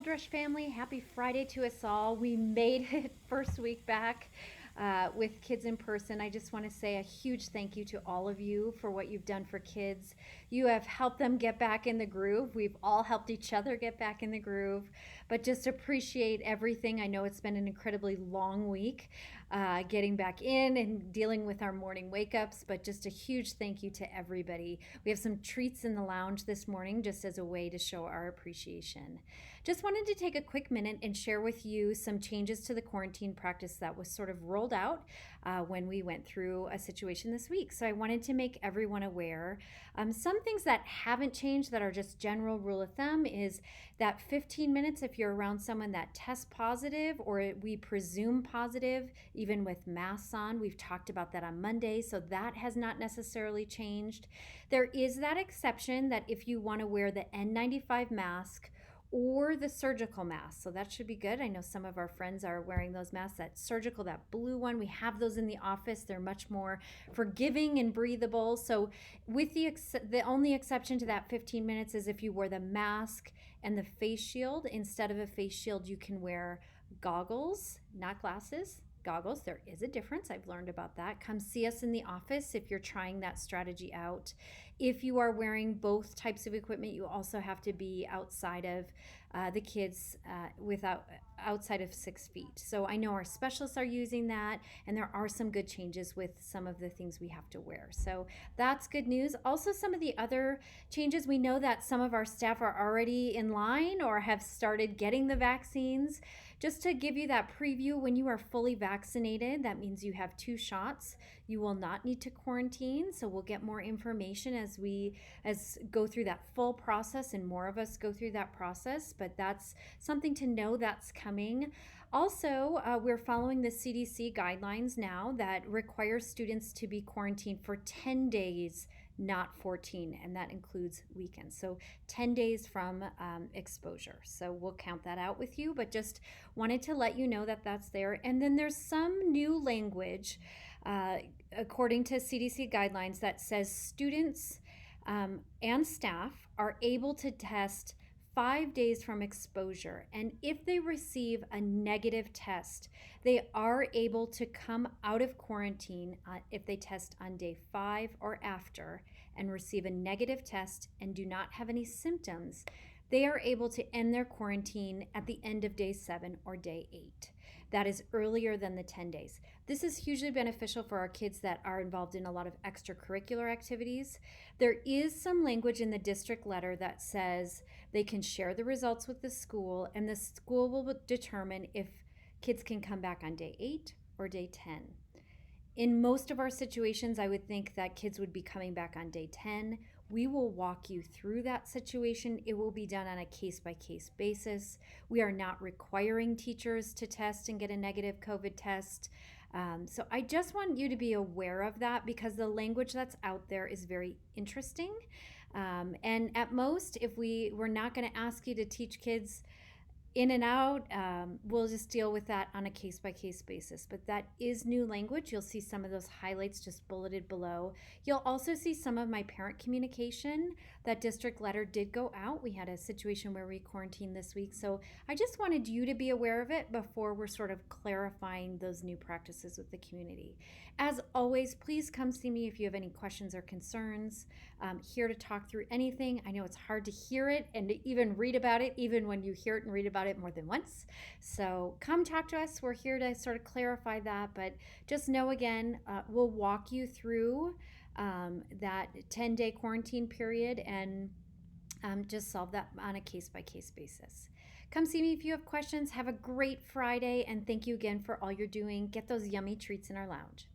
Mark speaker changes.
Speaker 1: Thrush family. Happy Friday to us all. We made it first week back with kids in person. I just want to say a huge thank you to all of you for what you've done for kids. You have helped them get back in the groove. We've all helped each other get back in the groove, but just appreciate everything. I know it's been an incredibly long week getting back in and dealing with our morning wake ups, but just a huge thank you to everybody. We have some treats in the lounge this morning just as a way to show our appreciation. Just wanted to take a quick minute and share with you some changes to the quarantine practice that was sort of rolled out when we went through a situation this week. So I wanted to make everyone aware. Some things that haven't changed that are just general rule of thumb is that 15 minutes if you're around someone that tests positive or we presume positive, even with masks on. We've talked about that on Monday, so that has not necessarily changed. There is that exception that if you want to wear the N95 mask or the surgical mask. So that should be good. I know some of our friends are wearing those masks, that surgical, that blue one. We have those in the office. They're much more forgiving and breathable. So with the only exception to that 15 minutes is if you wear the mask and the face shield. Instead of a face shield, you can wear goggles, not glasses. Goggles. There is a difference. I've learned about that. Come see us in the office if you're trying that strategy out. If you are wearing both types of equipment, you also have to be outside of the kids outside of 6 feet. So I know our specialists are using that, and there are some good changes with some of the things we have to wear. So that's good news. Also, some of the other changes, we know that some of our staff are already in line or have started getting the vaccines. Just to give you that preview, when you are fully vaccinated, that means you have 2 shots. You will not need to quarantine. So we'll get more information as we go through that full process, and more of us go through that process. But that's something to know that's coming. Also, we're following the CDC guidelines now that require students to be quarantined for 10 days, not 14, and that includes weekends. So 10 days from exposure. So we'll count that out with you, but just wanted to let you know that that's there. And then there's some new language according to CDC guidelines that says students and staff are able to test 5 days from exposure. And if they receive a negative test, they are able to come out of quarantine if they test on day 5 or after and receive a negative test and do not have any symptoms. They are able to end their quarantine at the end of day 7 or day 8. That is earlier than the 10 days. This is hugely beneficial for our kids that are involved in a lot of extracurricular activities. There is some language in the district letter that says they can share the results with the school, and the school will determine if kids can come back on day 8 or day 10. In most of our situations, I would think that kids would be coming back on day 10. We will walk you through that situation. It will be done on a case-by-case basis. We are not requiring teachers to test and get a negative COVID test. So I just want you to be aware of that because the language that's out there is very interesting. And at most, if we're not going to ask you to teach kids in and out, we'll just deal with that on a case-by-case basis. But that is new language. You'll see some of those highlights just bulleted below. You'll also see some of my parent communication. That district letter did go out. We had a situation where we quarantined this week. So I just wanted you to be aware of it before we're sort of clarifying those new practices with the community. As always, please come see me if you have any questions or concerns. Here to talk through anything. I know it's hard to hear it and to even read about it, even when you hear it and read about it more than once. So come talk to us. We're here to sort of clarify that, but just know again, we'll walk you through that 10-day quarantine period and just solve that on a case-by-case basis. Come see me if you have questions. Have a great Friday, and thank you again for all you're doing. Get those yummy treats in our lounge.